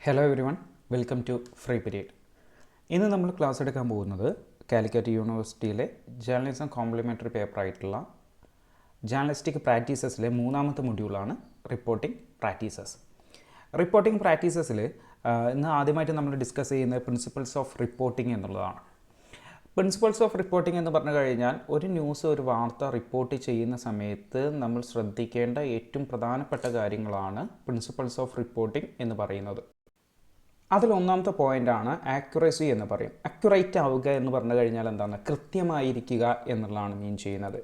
Hello everyone, welcome to free period. ഇന്ന് നമ്മൾ class എടുക്കാൻ പോകുന്നത് കാലിക്കറ്റ് യൂണിവേഴ്സിറ്റിയിലെ ജേർണലിസം കോംപ്ലിമെൻ്ററി പേപ്പറായിട്ടുള്ള ജേർണലിസ്റ്റിക് പ്രാക്ടീസസിലെ മൂന്നാമത്തെ മൊഡ്യൂളാണ് റിപ്പോർട്ടിംഗ് പ്രാക്ടീസസ്. റിപ്പോർട്ടിംഗ് പ്രാക്ടീസസിൽ ഇന്ന് ആദ്യമായിട്ട് നമ്മൾ ഡിസ്കസ് ചെയ്യുന്നത് പ്രിൻസിപ്പിൾസ് ഓഫ് റിപ്പോർട്ടിംഗ് എന്നുള്ളതാണ്. പ്രിൻസിപ്പിൾസ് ഓഫ് റിപ്പോർട്ടിംഗ് എന്ന് പറഞ്ഞു കഴിഞ്ഞാൽ ഒരു ന്യൂസ്, ഒരു വാർത്ത റിപ്പോർട്ട് ചെയ്യുന്ന സമയത്ത് നമ്മൾ ശ്രദ്ധിക്കേണ്ട ഏറ്റവും പ്രധാനപ്പെട്ട കാര്യങ്ങളാണ് പ്രിൻസിപ്പിൾസ് ഓഫ് റിപ്പോർട്ടിംഗ് എന്ന് പറയുന്നത്. അതിൽ ഒന്നാമത്തെ പോയിൻ്റാണ് ആക്യുറസി എന്ന് പറയും. അക്യുറേറ്റ് ആവുക എന്ന് പറഞ്ഞു കഴിഞ്ഞാൽ എന്താണ്? കൃത്യമായിരിക്കുക എന്നുള്ളതാണ് മീൻ ചെയ്യുന്നത്.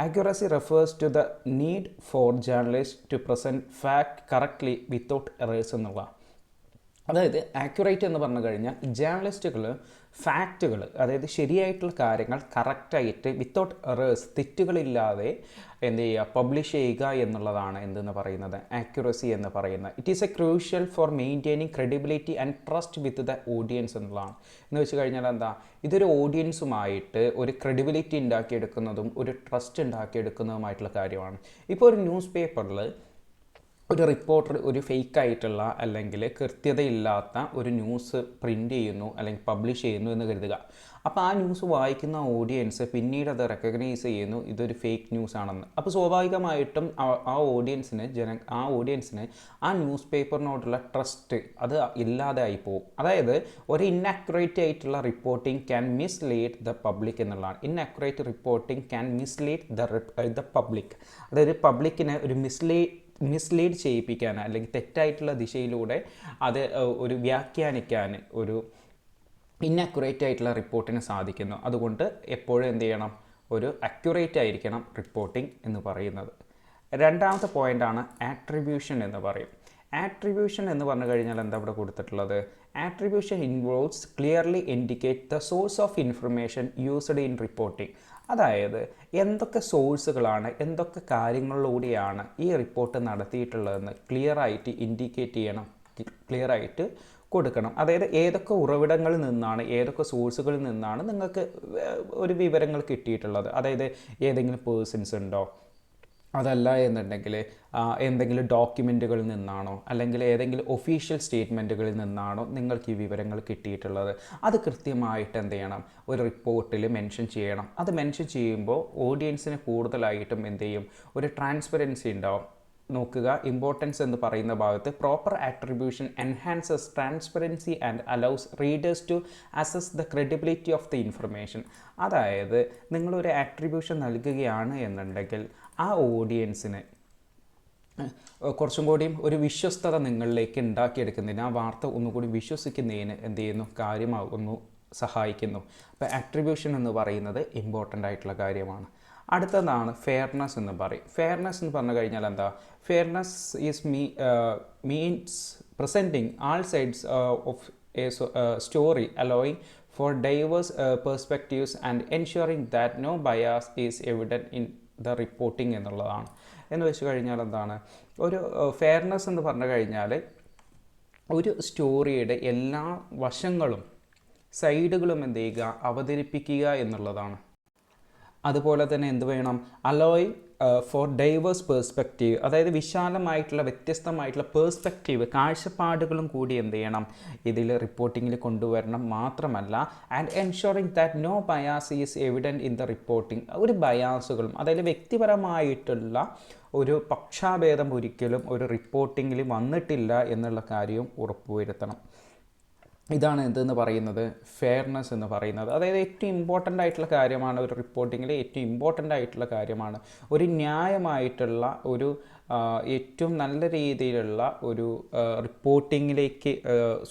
Accuracy refers to the need for journalist to present fact correctly without errors എന്നുള്ള. അതായത് ആക്യുറേറ്റ് എന്ന് പറഞ്ഞു കഴിഞ്ഞാൽ ജേർണലിസ്റ്റുകൾ ഫാക്റ്റുകൾ, അതായത് ശരിയായിട്ടുള്ള കാര്യങ്ങൾ കറക്റ്റായിട്ട് വിത്തൗട്ട് എറേഴ്സ്, തെറ്റുകളില്ലാതെ എന്ത് ചെയ്യുക, പബ്ലിഷ് ചെയ്യുക എന്നുള്ളതാണ് എന്തെന്ന് പറയുന്നത് ആക്യുറസി എന്ന് പറയുന്നത്. It is A crucial for maintaining credibility and trust with the audience എന്നുള്ളതാണ്. എന്ന് വെച്ച് കഴിഞ്ഞാൽ എന്താ, ഇതൊരു ഓഡിയൻസുമായിട്ട് ഒരു ക്രെഡിബിലിറ്റി ഉണ്ടാക്കിയെടുക്കുന്നതും ഒരു ട്രസ്റ്റ് ഉണ്ടാക്കിയെടുക്കുന്നതുമായിട്ടുള്ള കാര്യമാണ്. ഇപ്പോൾ ഒരു ന്യൂസ് പേപ്പറിൽ ഒരു റിപ്പോർട്ടർ ഒരു ഫേക്കായിട്ടുള്ള അല്ലെങ്കിൽ കൃത്യതയില്ലാത്ത ഒരു ന്യൂസ് പ്രിൻ്റ് ചെയ്യുന്നു അല്ലെങ്കിൽ പബ്ലിഷ് ചെയ്യുന്നു എന്ന് കരുതുക. അപ്പോൾ ആ ന്യൂസ് വായിക്കുന്ന ഓഡിയൻസ് പിന്നീട് അത് റെക്കഗ്നൈസ് ചെയ്യുന്നു ഇതൊരു ഫേക്ക് ന്യൂസ് ആണെന്ന്. അപ്പോൾ സ്വാഭാവികമായിട്ടും ആ ഓഡിയൻസിന് ആ ന്യൂസ് പേപ്പറിനോടുള്ള ട്രസ്റ്റ് അത് ഇല്ലാതായി പോകും. അതായത് ഒരു ഇൻഅക്യുറേറ്റ് ആയിട്ടുള്ള reporting can mislead the public എന്നുള്ളതാണ്. Inaccurate reporting can mislead the public. അതായത് പബ്ലിക്കിനെ ഒരു മിസ്ലീഡ് ചെയ്യിപ്പിക്കാൻ അല്ലെങ്കിൽ തെറ്റായിട്ടുള്ള ദിശയിലൂടെ അത് ഒരു വ്യാഖ്യാനിക്കാൻ ഒരു ഇൻഅക്യുറേറ്റ് ആയിട്ടുള്ള റിപ്പോർട്ടിന് സാധിക്കുന്നു. അതുകൊണ്ട് എപ്പോഴും എന്ത് ചെയ്യണം, ഒരു അക്യുറേറ്റ് ആയിരിക്കണം റിപ്പോർട്ടിംഗ് എന്ന് പറയുന്നത്. രണ്ടാമത്തെ പോയിൻ്റാണ് ആട്രിബ്യൂഷൻ എന്ന് പറയും. ആട്രിബ്യൂഷൻ എന്ന് പറഞ്ഞു കഴിഞ്ഞാൽ എന്താ ഇവിടെ കൊടുത്തിട്ടുള്ളത്? Attribution involves clearly indicate the source of information used in reporting. അതായത് എന്തൊക്കെ സോഴ്സുകളാണ്, എന്തൊക്കെ കാര്യങ്ങളിലൂടെയാണ് ഈ റിപ്പോർട്ട് നടത്തിയിട്ടുള്ളതെന്ന് ക്ലിയറായിട്ട് ഇൻഡിക്കേറ്റ് ചെയ്യണം, ക്ലിയറായിട്ട് കൊടുക്കണം. അതായത് ഏതൊക്കെ ഉറവിടങ്ങളിൽ നിന്നാണ്, ഏതൊക്കെ സോഴ്സുകളിൽ നിന്നാണ് നിങ്ങൾക്ക് ഒരു വിവരങ്ങൾ കിട്ടിയിട്ടുള്ളത്. അതായത് ഏതെങ്കിലും പേഴ്സൺസ് ഉണ്ടോ, അതല്ല എന്നുണ്ടെങ്കിൽ എന്തെങ്കിലും ഡോക്യുമെൻറ്റുകളിൽ നിന്നാണോ, അല്ലെങ്കിൽ ഏതെങ്കിലും ഒഫീഷ്യൽ സ്റ്റേറ്റ്മെൻറ്റുകളിൽ നിന്നാണോ നിങ്ങൾക്ക് ഈ വിവരങ്ങൾ കിട്ടിയിട്ടുള്ളത്. അത് കൃത്യമായിട്ട് എന്ത് ചെയ്യണം, ഒരു റിപ്പോർട്ടിൽ മെൻഷൻ ചെയ്യണം. അത് മെൻഷൻ ചെയ്യുമ്പോൾ ഓഡിയൻസിന് കൂടുതലായിട്ടും എന്ത് ചെയ്യും, ഒരു ട്രാൻസ്പെറൻസി ഉണ്ടാവും. നോക്കുക, ഇമ്പോർട്ടൻസ് എന്ന് പറയുന്ന ഭാഗത്ത് proper attribution enhances transparency and allows readers to assess the credibility of the information. അതായത് നിങ്ങളൊരു ആട്രിബ്യൂഷൻ നൽകുകയാണ് എന്നുണ്ടെങ്കിൽ ആ ഓഡിയൻസിന് കുറച്ചും കൂടിയും ഒരു വിശ്വസ്തത നിങ്ങളിലേക്ക് ഉണ്ടാക്കിയെടുക്കുന്നതിന്, ആ വാർത്ത ഒന്നുകൂടി വിശ്വസിക്കുന്നതിന് എന്ത് ചെയ്യുന്നു, കാര്യമാകുന്നു, സഹായിക്കുന്നു. അപ്പോൾ ആട്രിബ്യൂഷൻ എന്ന് പറയുന്നത് ഇമ്പോർട്ടൻ്റ് ആയിട്ടുള്ള കാര്യമാണ്. അടുത്തതാണ് ഫെയർനെസ് എന്ന് പറയും. ഫെയർനെസ് എന്ന് പറഞ്ഞു കഴിഞ്ഞാൽ എന്താ? Fairness is means presenting all sides of A story allowing for diverse perspectives and ensuring that no bias is evident in the reporting എന്നുള്ളതാണ്. എന്ന് വെച്ച് കഴിഞ്ഞാൽ എന്താണ്, ഒരു ഫെയർനെസ് എന്ന് പറഞ്ഞു കഴിഞ്ഞാൽ ഒരു സ്റ്റോറിയുടെ എല്ലാ വശങ്ങളും സൈഡുകളും എന്ത് ചെയ്യുക, അവതരിപ്പിക്കുക എന്നുള്ളതാണ്. അതുപോലെ തന്നെ എന്ത് വേണം, അലോയിങ് ഫോർ ഡൈവേഴ്സ് പേഴ്സ്പെക്റ്റീവ്, അതായത് വിശാലമായിട്ടുള്ള വ്യത്യസ്തമായിട്ടുള്ള പേഴ്സ്പെക്റ്റീവ്, കാഴ്ചപ്പാടുകളും കൂടി എന്ത് ചെയ്യണം, ഇതിൽ റിപ്പോർട്ടിങ്ങിൽ കൊണ്ടുവരണം. മാത്രമല്ല and ensuring that no bias is evident in the reporting. ഒരു ബയാസുകളും, അതായത് വ്യക്തിപരമായിട്ടുള്ള ഒരു പക്ഷാഭേദം ഒരിക്കലും ഒരു റിപ്പോർട്ടിങ്ങിൽ വന്നിട്ടില്ല എന്നുള്ള കാര്യവും ഉറപ്പുവരുത്തണം. ഇതാണ് എന്തെന്ന് പറയുന്നത്, ഫെയർനെസ് എന്ന് പറയുന്നത്. അതായത് ഏറ്റവും ഇമ്പോർട്ടൻ്റ് ആയിട്ടുള്ള കാര്യമാണ് ഒരു റിപ്പോർട്ടിങ്ങിൽ, ഏറ്റവും ഇമ്പോർട്ടൻ്റ് ആയിട്ടുള്ള കാര്യമാണ് ഒരു ന്യായമായിട്ടുള്ള ഒരു ഏറ്റവും നല്ല രീതിയിലുള്ള ഒരു റിപ്പോർട്ടിങ്ങിലേക്ക്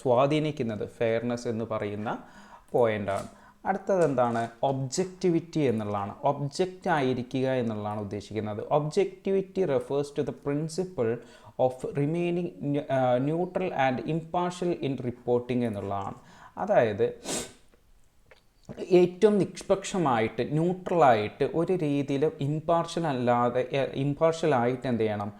സ്വാധീനിക്കുന്നത് ഫെയർനെസ് എന്ന് പറയുന്ന പോയിൻ്റാണ്. അടുത്തത് എന്താണ്? ഒബ്ജക്റ്റിവിറ്റി എന്നുള്ളതാണ്. ഒബ്ജക്റ്റ് ആയിരിക്കുക എന്നുള്ളതാണ് ഉദ്ദേശിക്കുന്നത്. Objectivity refers to the principle of remaining neutral and impartial in reporting എന്നുള്ളതാണ്. അതായത് ഏറ്റവും നിഷ്പക്ഷമായിട്ട്, ന്യൂട്രലായിട്ട്, ഒരു രീതിയിലും ഇംപാർഷ്യലായിട്ട് എന്ത് ചെയ്യണം,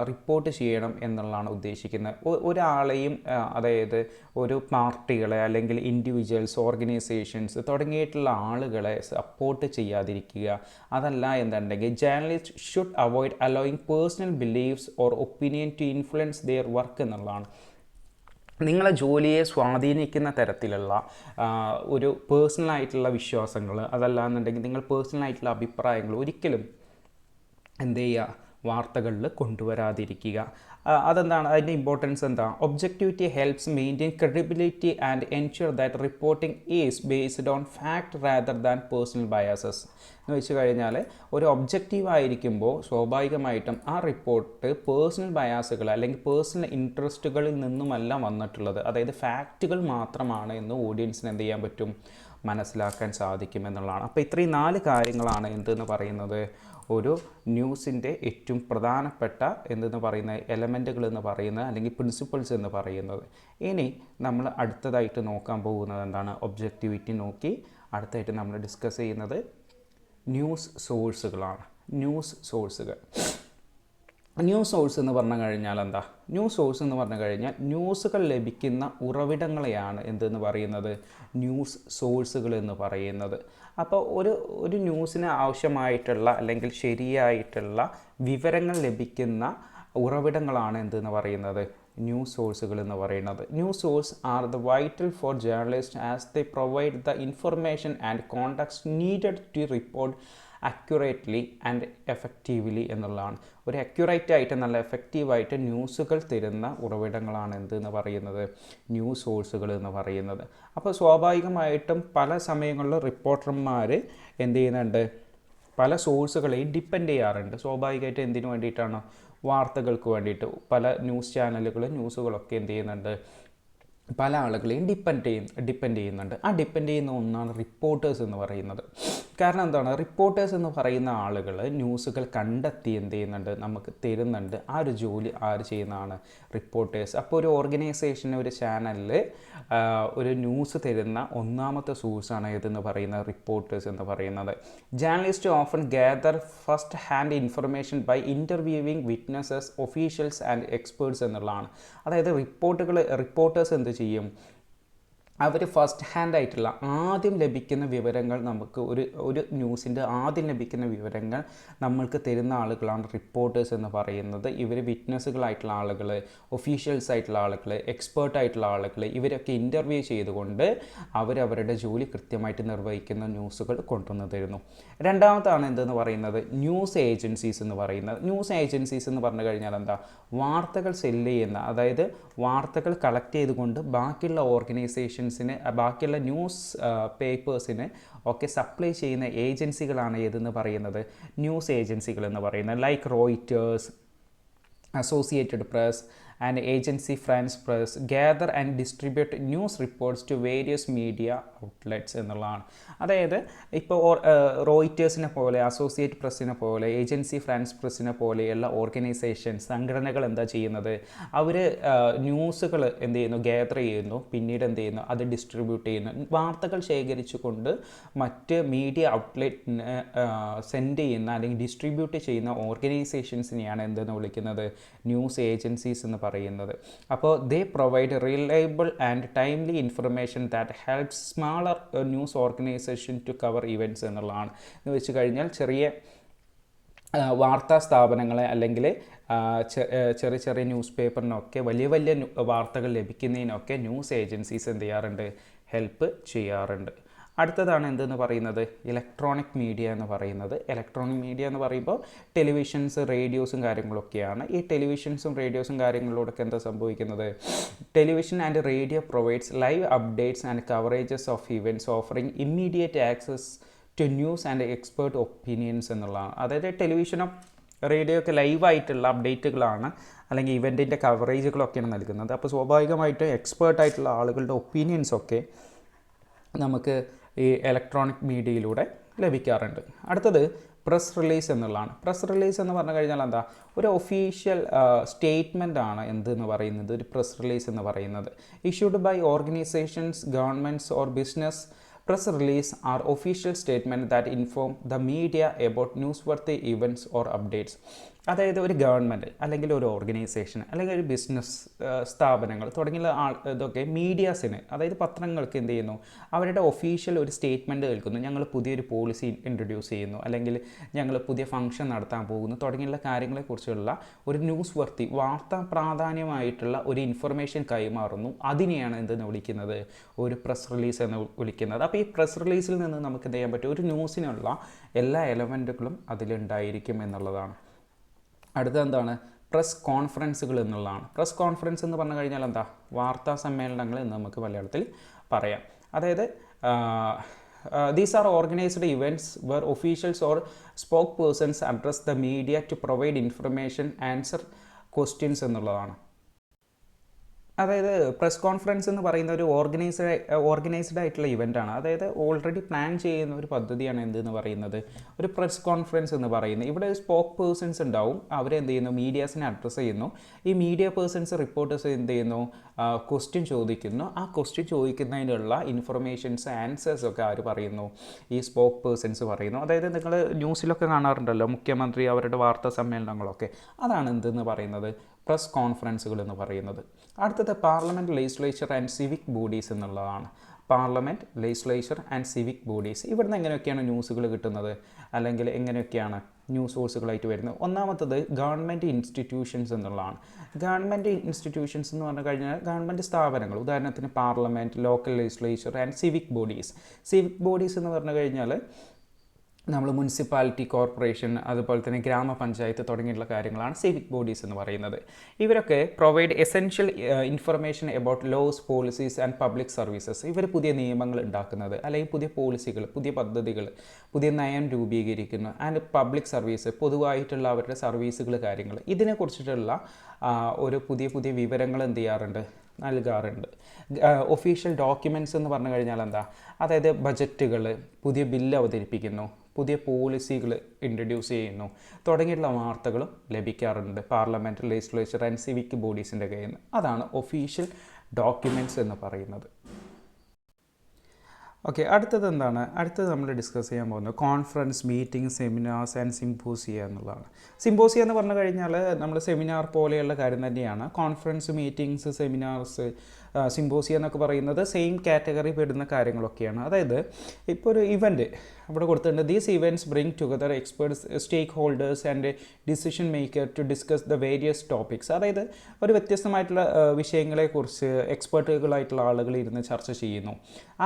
റിപ്പോർട്ട് ചെയ്യണം എന്നുള്ളതാണ് ഉദ്ദേശിക്കുന്നത്. ഒരാളെയും അതായത് ഒരു പാർട്ടികളെ അല്ലെങ്കിൽ ഇൻഡിവിജ്വൽസ്, ഓർഗനൈസേഷൻസ് തുടങ്ങിയിട്ടുള്ള ആളുകളെ സപ്പോർട്ട് ചെയ്യാതിരിക്കുക. അതല്ല എന്നുണ്ടെങ്കിൽ journalist should avoid allowing personal beliefs or opinion to influence their work എന്നുള്ളതാണ്. നിങ്ങളെ ജോലിയെ സ്വാധീനിക്കുന്ന തരത്തിലുള്ള ഒരു പേഴ്സണലായിട്ടുള്ള വിശ്വാസങ്ങൾ, അതല്ലാന്നുണ്ടെങ്കിൽ നിങ്ങൾ പേഴ്സണലായിട്ടുള്ള അഭിപ്രായങ്ങൾ ഒരിക്കലും എന്ത് ചെയ്യുക, വാർത്തകളിൽ കൊണ്ടുവരാതിരിക്കുക. അതെന്താണ് അതിൻ്റെ ഇമ്പോർട്ടൻസ് എന്താ? Objectivity helps maintain credibility and ensure that reporting is based on fact rather than personal biases എന്ന് വെച്ച് കഴിഞ്ഞാൽ, ഒരു ഒബ്ജക്റ്റീവ് ആയിരിക്കുമ്പോൾ സ്വാഭാവികമായിട്ടും ആ റിപ്പോർട്ട് പേഴ്സണൽ ബയാസുകൾ അല്ലെങ്കിൽ പേഴ്സണൽ ഇൻട്രസ്റ്റുകളിൽ നിന്നുമല്ല വന്നിട്ടുള്ളത്, അതായത് ഫാക്റ്റുകൾ മാത്രമാണ് എന്ന് ഓഡിയൻസിന് എന്ത് ചെയ്യാൻ പറ്റും, മനസ്സിലാക്കാൻ സാധിക്കും എന്നുള്ളതാണ്. അപ്പോൾ ഇത്രയും 4 കാര്യങ്ങളാണ് എന്തെന്ന് പറയുന്നത്, ഒരു ന്യൂസിൻ്റെ ഏറ്റവും പ്രധാനപ്പെട്ട എന്തെന്ന് പറയുന്ന എലമെൻറ്റുകൾ എന്ന് പറയുന്നത്, അല്ലെങ്കിൽ പ്രിൻസിപ്പിൾസ് എന്ന് പറയുന്നത്. ഇനി നമ്മൾ അടുത്തതായിട്ട് നോക്കാൻ പോകുന്നത് എന്താണ്? ഒബ്ജക്റ്റിവിറ്റി നോക്കി അടുത്തായിട്ട് നമ്മൾ ഡിസ്കസ് ചെയ്യുന്നത് ന്യൂസ് സോഴ്സുകളാണ്. ന്യൂസ് സോഴ്സുകൾ. ന്യൂസ് സോഴ്സ് എന്ന് പറഞ്ഞു കഴിഞ്ഞാൽ എന്താ? ന്യൂസ് സോഴ്സ് എന്ന് പറഞ്ഞു കഴിഞ്ഞാൽ ന്യൂസുകൾ ലഭിക്കുന്ന ഉറവിടങ്ങളെയാണ് എന്തെന്ന് പറയുന്നത്, ന്യൂസ് സോഴ്സുകൾ എന്ന് പറയുന്നത്. അപ്പോൾ ഒരു ന്യൂസിന് ആവശ്യമായിട്ടുള്ള അല്ലെങ്കിൽ ശരിയായിട്ടുള്ള വിവരങ്ങൾ ലഭിക്കുന്ന ഉറവിടങ്ങളാണ് എന്തെന്ന് പറയുന്നത്, ന്യൂസ് സോഴ്സുകൾ എന്ന് പറയുന്നത്. News source are the vital for journalist as they provide the information and contacts needed to report accurately and effectively എന്നുള്ളതാണ്. ഒരു അക്യുറേറ്റ് ആയിട്ട് നല്ല എഫക്റ്റീവായിട്ട് ന്യൂസുകൾ തരുന്ന ഉറവിടങ്ങളാണ് എന്തെന്ന് പറയുന്നത്, ന്യൂസ് സോഴ്സുകൾ എന്ന് പറയുന്നത്. അപ്പോൾ സ്വാഭാവികമായിട്ടും പല സമയങ്ങളിലും റിപ്പോർട്ടർമാർ എന്ത് ചെയ്യുന്നുണ്ട്, പല സോഴ്സുകളെയും ഡിപ്പെൻഡ് ചെയ്യാറുണ്ട്. സ്വാഭാവികമായിട്ട് എന്തിനു വേണ്ടിയിട്ടാണ്? വാർത്തകൾക്ക് വേണ്ടിയിട്ട്. പല ന്യൂസ് ചാനലുകളും ന്യൂസുകളൊക്കെ എന്ത് ചെയ്യുന്നുണ്ട്, പല ആളുകളെയും ഡിപ്പെൻഡ് ചെയ്യുന്നുണ്ട്. ആ ഡിപ്പെൻഡ് ചെയ്യുന്ന ഒന്നാണ് റിപ്പോർട്ടേഴ്സ് എന്ന് പറയുന്നത്. കാരണം എന്താണ്? റിപ്പോർട്ടേഴ്സ് എന്ന് പറയുന്ന ആളുകൾ ന്യൂസുകൾ കണ്ടെത്തി എന്ത് ചെയ്യുന്നുണ്ട്, നമുക്ക് തരുന്നുണ്ട്. ആ ഒരു ജോലി ആര് ചെയ്യുന്നതാണ്? റിപ്പോർട്ടേഴ്സ്. അപ്പോൾ ഒരു ഓർഗനൈസേഷന്, ഒരു ചാനലിൽ ഒരു ന്യൂസ് തരുന്ന ഒന്നാമത്തെ സോഴ്സാണ് ഏതെന്ന് പറയുന്നത്, റിപ്പോർട്ടേഴ്സ് എന്ന് പറയുന്നത്. Journalist often gather first hand information by interviewing witnesses, officials and experts എന്നുള്ളതാണ്. അതായത് റിപ്പോർട്ടേഴ്സ് എന്ത് ചെയ്യും, അവർ ഫസ്റ്റ് ഹാൻഡ് ആയിട്ടുള്ള ആദ്യം ലഭിക്കുന്ന വിവരങ്ങൾ, നമുക്ക് ഒരു ന്യൂസിൻ്റെ ആദ്യം ലഭിക്കുന്ന വിവരങ്ങൾ നമ്മൾക്ക് തരുന്ന ആളുകളാണ് റിപ്പോർട്ടേഴ്സ് എന്ന് പറയുന്നത്. ഇവർ വിറ്റ്നസ്സുകളായിട്ടുള്ള ആളുകൾ, ഒഫീഷ്യൽസ് ആയിട്ടുള്ള ആളുകൾ, എക്സ്പേർട്ടായിട്ടുള്ള ആളുകൾ, ഇവരൊക്കെ ഇൻ്റർവ്യൂ ചെയ്തുകൊണ്ട് അവരവരുടെ ജോലി കൃത്യമായിട്ട് നിർവഹിക്കുന്ന ന്യൂസുകൾ കൊണ്ടുവന്ന് തരുന്നു. രണ്ടാമതാണ് എന്തെന്ന് പറയുന്നത്, ന്യൂസ് ഏജൻസീസ് എന്ന് പറയുന്നത്. ന്യൂസ് ഏജൻസീസ് എന്ന് പറഞ്ഞു കഴിഞ്ഞാൽ എന്താ? വാർത്തകൾ സെല്ല് ചെയ്യുന്ന, അതായത് വാർത്തകൾ കളക്ട് ചെയ്തുകൊണ്ട് ബാക്കിയുള്ള ഓർഗനൈസേഷൻസിന്, ബാക്കിയുള്ള ന്യൂസ് പേപ്പേഴ്സിന് ഒക്കെ സപ്ലൈ ചെയ്യുന്ന ഏജൻസികളാണ് ഏതെന്ന് പറയുന്നത്, ന്യൂസ് ഏജൻസികൾ എന്ന് പറയുന്നത്. Like Reuters, Associated Press and Agency France Press gather and distribute news reports to various media outlets എന്നുള്ളതാണ്. അതായത് ഇപ്പോൾ റോയിറ്റേഴ്സിനെ പോലെ, അസോസിയേറ്റ് പ്രസ്സിനെ പോലെ, ഏജൻസി ഫ്രാൻസ് പ്രസ്സിനെ പോലെയുള്ള ഓർഗനൈസേഷൻ സംഘടനകൾ എന്താ ചെയ്യുന്നത്, അവർ ന്യൂസുകൾ എന്ത് ചെയ്യുന്നു, ഗ്യാദർ ചെയ്യുന്നു, പിന്നീട് എന്ത് ചെയ്യുന്നു, അത് ഡിസ്ട്രിബ്യൂട്ട് ചെയ്യുന്നു. വാർത്തകൾ ശേഖരിച്ചുകൊണ്ട് മറ്റ് മീഡിയ ഔട്ട്ലെറ്റിന് സെൻഡ് ചെയ്യുന്ന അല്ലെങ്കിൽ ഡിസ്ട്രിബ്യൂട്ട് ചെയ്യുന്ന ഓർഗനൈസേഷൻസിനെയാണ് എന്തെന്ന് വിളിക്കുന്നത്, ന്യൂസ് ഏജൻസീസ് എന്ന് പറയുന്നത്. അപ്പോൾ they provide reliable and timely information that helps smaller news organisation to cover events എന്നുള്ളതാണ്. എന്ന് വെച്ച് കഴിഞ്ഞാൽ ചെറിയ വാർത്താ സ്ഥാപനങ്ങളെ അല്ലെങ്കിൽ ചെറിയ ചെറിയ ന്യൂസ് പേപ്പറിനൊക്കെ വലിയ വാർത്തകൾ ലഭിക്കുന്നതിനൊക്കെ ന്യൂസ് ഏജൻസീസ് എന്ത് ചെയ്യാറുണ്ട്, ഹെൽപ്പ് ചെയ്യാറുണ്ട്. അടുത്തതാണ് എന്തെന്ന് പറയുന്നത്, ഇലക്ട്രോണിക് മീഡിയ എന്ന് പറയുന്നത്. ഇലക്ട്രോണിക് മീഡിയ എന്ന് പറയുമ്പോൾ ടെലിവിഷൻസ്, റേഡിയോസും കാര്യങ്ങളൊക്കെയാണ്. ഈ ടെലിവിഷൻസും റേഡിയോസും കാര്യങ്ങളിലൂടെയൊക്കെ എന്താ സംഭവിക്കുന്നത്, television and radio provides live updates and coverages of events offering immediate access to news and expert opinions എന്നുള്ളതാണ്. അതായത് ടെലിവിഷനും റേഡിയോ ഒക്കെ ലൈവായിട്ടുള്ള അപ്ഡേറ്റുകളാണ് അല്ലെങ്കിൽ ഇവൻറ്റിൻ്റെ കവറേജുകളൊക്കെയാണ് നൽകുന്നത്. അപ്പോൾ സ്വാഭാവികമായിട്ടും എക്സ്പേർട്ടായിട്ടുള്ള ആളുകളുടെ ഒപ്പീനിയൻസൊക്കെ നമുക്ക് ഈ ഇലക്ട്രോണിക് മീഡിയയിലൂടെ ലഭിക്കാറുണ്ട്. അടുത്തത് പ്രസ് റിലീസ് എന്നുള്ളതാണ്. പ്രസ് റിലീസ് എന്ന് പറഞ്ഞു കഴിഞ്ഞാൽ എന്താ, ഒരു ഒഫീഷ്യൽ സ്റ്റേറ്റ്മെൻ്റ് ആണ് എന്തെന്ന് പറയുന്നത്, ഒരു പ്രസ് റിലീസ് എന്ന് പറയുന്നത്. Issued by organisations, governments or business. Press release are official statements that inform the media about newsworthy events or updates. അതായത് ഒരു ഗവൺമെൻറ് അല്ലെങ്കിൽ ഒരു ഓർഗനൈസേഷൻ അല്ലെങ്കിൽ ഒരു ബിസിനസ് സ്ഥാപനങ്ങൾ തുടങ്ങിയുള്ള ഇതൊക്കെ മീഡിയാസിന്, അതായത് പത്രങ്ങൾക്ക് എന്ത് ചെയ്യുന്നു, അവരുടെ ഒഫീഷ്യൽ ഒരു സ്റ്റേറ്റ്മെൻറ്റ് കേൾക്കുന്നു, ഞങ്ങൾ പുതിയൊരു പോളിസി ഇൻട്രൊഡ്യൂസ് ചെയ്യുന്നു, അല്ലെങ്കിൽ ഞങ്ങൾ പുതിയ ഫംഗ്ഷൻ നടത്താൻ പോകുന്നു തുടങ്ങിയുള്ള കാര്യങ്ങളെക്കുറിച്ചുള്ള ഒരു ന്യൂസ് വാർത്താ പ്രാധാന്യമായിട്ടുള്ള ഒരു ഇൻഫർമേഷൻ കൈമാറുന്നു. അതിനെയാണ് എന്തെന്ന് വിളിക്കുന്നത്, ഒരു പ്രസ് റിലീസ് എന്ന് വിളിക്കുന്നത്. അപ്പോൾ ഈ പ്രസ് റിലീസിൽ നിന്ന് നമുക്ക് എന്ത് ചെയ്യാൻ പറ്റും, ഒരു ന്യൂസിനുള്ള എല്ലാ എലമെൻറ്റുകളും അതിലുണ്ടായിരിക്കും എന്നുള്ളതാണ്. അടുത്ത എന്താണ്, പ്രസ് കോൺഫറൻസുകൾ എന്നുള്ളതാണ്. പ്രസ് കോൺഫറൻസ് എന്ന് പറഞ്ഞു കഴിഞ്ഞാൽ എന്താ, വാർത്താ സമ്മേളനങ്ങൾ എന്ന് നമുക്ക് മലയാളത്തിൽ പറയാം. അതായത് these are organized events where officials or spokespersons address the media to provide information, answer questions എന്നുള്ളതാണ്. അതായത് പ്രസ് കോൺഫറൻസ് എന്ന് പറയുന്ന ഒരു ഓർഗനൈസ്ഡ് ആയിട്ടുള്ള ഇവൻ്റാണ്. അതായത് ഓൾറെഡി പ്ലാൻ ചെയ്യുന്ന ഒരു പദ്ധതിയാണ് എന്തെന്ന് പറയുന്നത്, ഒരു പ്രസ് കോൺഫറൻസ് എന്ന് പറയുന്നത്. ഇവിടെ സ്പോക്ക് പേഴ്സൺസ് ഉണ്ടാവും, അവരെന്ത് ചെയ്യുന്നു, മീഡിയാസിനെ അഡ്രസ്സ് ചെയ്യുന്നു. ഈ മീഡിയ പേഴ്സൺസ്, റിപ്പോർട്ടേഴ്സ് എന്ത് ചെയ്യുന്നു, ക്വസ്റ്റ്യൻ ചോദിക്കുന്നു. ആ ക്വസ്റ്റ്യൻ ചോദിക്കുന്നതിനുള്ള ഇൻഫർമേഷൻസ്, ആൻസേഴ്സ് ഒക്കെ ആര് പറയുന്നു, ഈ സ്പോക്ക് പേഴ്സൺസ് പറയുന്നു. അതായത് നിങ്ങൾ ന്യൂസിലൊക്കെ കാണാറുണ്ടല്ലോ, മുഖ്യമന്ത്രി അവരുടെ വാർത്താ സമ്മേളനങ്ങളൊക്കെ, അതാണ് എന്തെന്ന് പറയുന്നത്, പ്രസ് കോൺഫറൻസുകൾ എന്ന് പറയുന്നത്. അടുത്തത് parliament, legislature and civic bodies എന്നുള്ളതാണ്. Parliament, legislature and civic bodies, ഇവിടുന്ന് എങ്ങനെയൊക്കെയാണ് ന്യൂസുകൾ കിട്ടുന്നത്, അല്ലെങ്കിൽ എങ്ങനെയൊക്കെയാണ് ന്യൂസ് സോഴ്സുകളായിട്ട് വരുന്നത്. ഒന്നാമത്തത് ഗവൺമെൻറ് ഇൻസ്റ്റിറ്റ്യൂഷൻസ് എന്നുള്ളതാണ്. ഗവൺമെൻറ് ഇൻസ്റ്റിറ്റ്യൂഷൻസ് എന്ന് പറഞ്ഞു കഴിഞ്ഞാൽ ഗവൺമെൻറ് സ്ഥാപനങ്ങൾ, ഉദാഹരണത്തിന് parliament, local legislature and civic bodies. Civic bodies എന്ന് പറഞ്ഞു കഴിഞ്ഞാൽ നമ്മൾ മുനിസിപ്പാലിറ്റി, കോർപ്പറേഷൻ, അതുപോലെ തന്നെ ഗ്രാമപഞ്ചായത്ത് തുടങ്ങിയിട്ടുള്ള കാര്യങ്ങളാണ് സിവിക് ബോഡീസ് എന്ന് പറയുന്നത്. ഇവരൊക്കെ provide essential information about laws, policies and public services. ഇവർ പുതിയ നിയമങ്ങൾ ഉണ്ടാക്കുന്നത്, അല്ലെങ്കിൽ പുതിയ പോളിസികൾ, പുതിയ പദ്ധതികൾ, പുതിയ നയം രൂപീകരിക്കുന്നു. ആൻഡ് പബ്ലിക് സർവീസ്, പൊതുവായിട്ടുള്ള അവരുടെ സർവീസുകൾ, കാര്യങ്ങൾ, ഇതിനെക്കുറിച്ചിട്ടുള്ള ഒരു പുതിയ വിവരങ്ങൾ എന്ത് ചെയ്യാറുണ്ട്, നൽകാറുണ്ട്. ഒഫീഷ്യൽ ഡോക്യുമെൻറ്റ്സ് എന്ന് പറഞ്ഞു കഴിഞ്ഞാൽ എന്താ, അതായത് ബജറ്റുകൾ, പുതിയ ബില്ല് അവതരിപ്പിക്കുന്നു, പുതിയ പോളിസികൾ ഇൻട്രൊഡ്യൂസ് ചെയ്യുന്നു തുടങ്ങിയിട്ടുള്ള വാർത്തകളും ലഭിക്കാറുണ്ട് പാർലമെൻറ്റ്, ലെജിസ്ലേച്ചർ ആൻഡ് സിവിക് ബോഡീസിൻ്റെ കയ്യിൽ നിന്ന്. അതാണ് ഒഫീഷ്യൽ ഡോക്യുമെൻറ്റ്സ് എന്ന് പറയുന്നത്. ഓക്കെ, അടുത്തത് എന്താണ്, അടുത്തത് നമ്മൾ ഡിസ്കസ് ചെയ്യാൻ പോകുന്നത് കോൺഫറൻസ്, മീറ്റിംഗ്, സെമിനാർസ് ആൻഡ് സിമ്പോസിയ എന്നുള്ളതാണ്. സിമ്പോസിയ എന്ന് പറഞ്ഞു കഴിഞ്ഞാൽ നമ്മൾ സെമിനാർ പോലെയുള്ള കാര്യം തന്നെയാണ്. കോൺഫറൻസ്, മീറ്റിംഗ്സ്, സെമിനാർസ്, സിമ്പോസിയ എന്നൊക്കെ പറയുന്നത് സെയിം കാറ്റഗറി പെടുന്ന കാര്യങ്ങളൊക്കെയാണ്. അതായത് ഇപ്പോൾ ഒരു ഇവൻറ്റ് അവിടെ കൊടുത്തിട്ടുണ്ട്. These events bring together experts, stakeholders and decision maker to discuss the various topics. അതായത് ഒരു വ്യത്യസ്തമായിട്ടുള്ള വിഷയങ്ങളെക്കുറിച്ച് എക്സ്പേർട്ടുകളായിട്ടുള്ള ആളുകൾ ഇരുന്ന് ചർച്ച ചെയ്യുന്നു.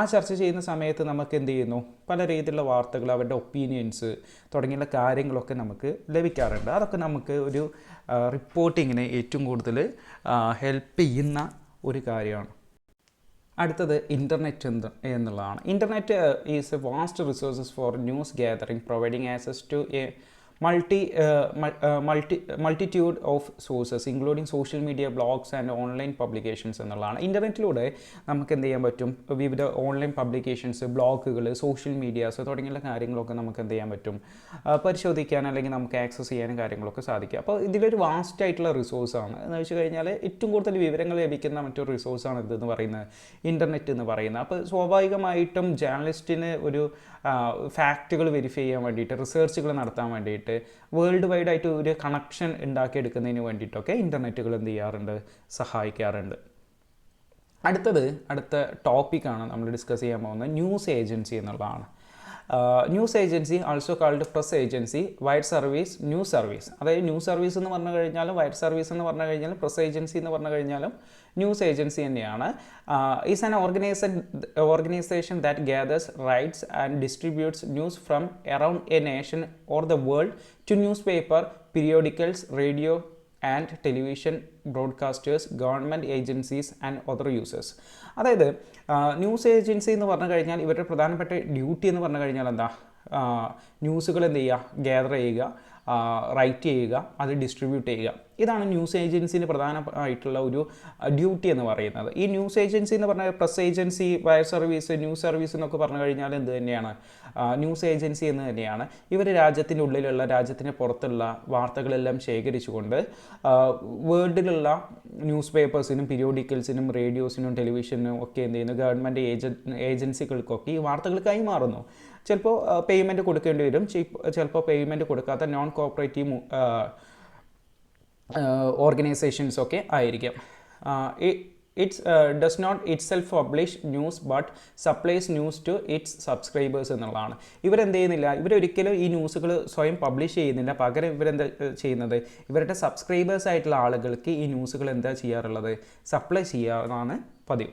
ആ ചർച്ച ചെയ്യുന്ന സമയത്ത് നമുക്ക് എന്ത് ചെയ്യുന്നു, പല രീതിയിലുള്ള വാർത്തകൾ, അവരുടെ ഒപ്പീനിയൻസ് തുടങ്ങിയുള്ള കാര്യങ്ങളൊക്കെ നമുക്ക് ലഭിക്കാറുണ്ട്. അതൊക്കെ നമുക്ക് ഒരു റിപ്പോർട്ടിങ്ങിനെ ഏറ്റവും കൂടുതൽ ഹെൽപ്പ് ചെയ്യുന്ന ഒരു കാര്യമാണ്. അടുത്തത് ഇൻ്റർനെറ്റ് എന്നുള്ളതാണ്. Internet is a vast resources for news gathering, providing access to a multitude of sources including social media, blogs and online publications എന്നുള്ളതാണ്. ഇൻ്റർനെറ്റിലൂടെ നമുക്ക് എന്ത് ചെയ്യാൻ പറ്റും, വിവിധ ഓൺലൈൻ പബ്ലിക്കേഷൻസ്, ബ്ലോഗുകൾ, സോഷ്യൽ മീഡിയാസ് തുടങ്ങിയുള്ള കാര്യങ്ങളൊക്കെ നമുക്ക് എന്ത് ചെയ്യാൻ പറ്റും, പരിശോധിക്കാൻ അല്ലെങ്കിൽ നമുക്ക് ആക്സസ് ചെയ്യാനും കാര്യങ്ങളൊക്കെ സാധിക്കും. അപ്പോൾ ഇതിലൊരു വാസ്റ്റ് ആയിട്ടുള്ള റിസോഴ്സാണ് എന്ന് വെച്ച് കഴിഞ്ഞാൽ ഏറ്റവും കൂടുതൽ വിവരങ്ങൾ ലഭിക്കുന്ന മറ്റൊരു റിസോഴ്സാണ് ഇതെന്ന് പറയുന്നത്, ഇൻ്റർനെറ്റ് എന്ന് പറയുന്നത്. അപ്പോൾ സ്വാഭാവികമായിട്ടും ജേർണലിസ്റ്റിന് ഒരു ഫാക്റ്റുകൾ വെരിഫൈ ചെയ്യാൻ വേണ്ടിയിട്ട്, റിസർച്ചുകൾ നടത്താൻ വേണ്ടിയിട്ട്, വേൾഡ് വൈഡ് ആയിട്ട് ഒരു കണക്ഷൻ ഉണ്ടാക്കിയെടുക്കുന്നതിന് വേണ്ടിയിട്ടൊക്കെ ഇൻ്റർനെറ്റുകൾ എന്ത് ചെയ്യാറുണ്ട്, സഹായിക്കാറുണ്ട്. അടുത്ത ടോപ്പിക്കാണ് നമ്മൾ ഡിസ്കസ് ചെയ്യാൻ പോകുന്നത് ന്യൂസ് ഏജൻസി എന്നുള്ളതാണ്. News agency, also called press agency, wide service, news service. അതായത് ന്യൂസ് സർവീസ് എന്ന് പറഞ്ഞു കഴിഞ്ഞാലും, വൈഡ് സർവീസ് എന്ന് പറഞ്ഞു കഴിഞ്ഞാലും, പ്രസ് ഏജൻസി എന്ന് പറഞ്ഞു കഴിഞ്ഞാലും ന്യൂസ് ഏജൻസി തന്നെയാണ്. Is an organisation that gathers, writes and distributes news from around a nation or the world to newspaper, periodicals, radio and television broadcasters, government agencies and other users. അതായത് news agency എന്ന് പറഞ്ഞു കഴിഞ്ഞാൽ ഇവരുടെ പ്രധാനപ്പെട്ട duty എന്ന് പറഞ്ഞു കഴിഞ്ഞാൽ എന്താ, ന്യൂസുകൾ എന്ത് ചെയ്യുക, ഗ്യാദർ ചെയ്യുക, റൈറ്റ് ചെയ്യുക, അത് ഡിസ്ട്രിബ്യൂട്ട് ചെയ്യുക. ഇതാണ് ന്യൂസ് ഏജൻസിൻ്റെ പ്രധാനമായിട്ടുള്ള ഒരു ഡ്യൂട്ടി എന്ന് പറയുന്നത്. ഈ ന്യൂസ് ഏജൻസി എന്ന് പറഞ്ഞാൽ press agency, wire service, news service എന്നൊക്കെ പറഞ്ഞു കഴിഞ്ഞാൽ എന്ത് തന്നെയാണ്, ന്യൂസ് ഏജൻസി എന്ന് തന്നെയാണ്. ഇവർ രാജ്യത്തിൻ്റെ ഉള്ളിലുള്ള, രാജ്യത്തിൻ്റെ പുറത്തുള്ള വാർത്തകളെല്ലാം ശേഖരിച്ചുകൊണ്ട് വേൾഡിലുള്ള ന്യൂസ് പേപ്പേഴ്സിനും, പീരിയോഡിക്കൽസിനും, റേഡിയോസിനും, ടെലിവിഷനും ഒക്കെ എന്ത് ചെയ്യുന്നു, ഗവൺമെൻറ് ഏജൻസികൾക്കൊക്കെ ഈ വാർത്തകൾ കൈമാറുന്നു. ചിലപ്പോൾ പേയ്മെൻറ്റ് കൊടുക്കേണ്ടി വരും, ചിലപ്പോൾ പേയ്മെൻറ്റ് കൊടുക്കാത്ത നോൺ കോപ്പറേറ്റീവ് ഓർഗനൈസേഷൻസ് ഒക്കെ ആയിരിക്കാം. It's does not itself publish news but supplies news to its subscribers എന്നുള്ളതാണ്. ഇവരെന്ത് ചെയ്യുന്നില്ല, ഇവരൊരിക്കലും ഈ ന്യൂസുകൾ സ്വയം പബ്ലിഷ് ചെയ്യുന്നില്ല. പകരം ഇവരെന്താ ചെയ്യുന്നത്, ഇവരുടെ സബ്സ്ക്രൈബേഴ്സ് ആയിട്ടുള്ള ആളുകൾക്ക് ഈ ന്യൂസുകൾ എന്താ ചെയ്യാറുള്ളത്, സപ്ലൈ ചെയ്യാറാണ് പതിവ്.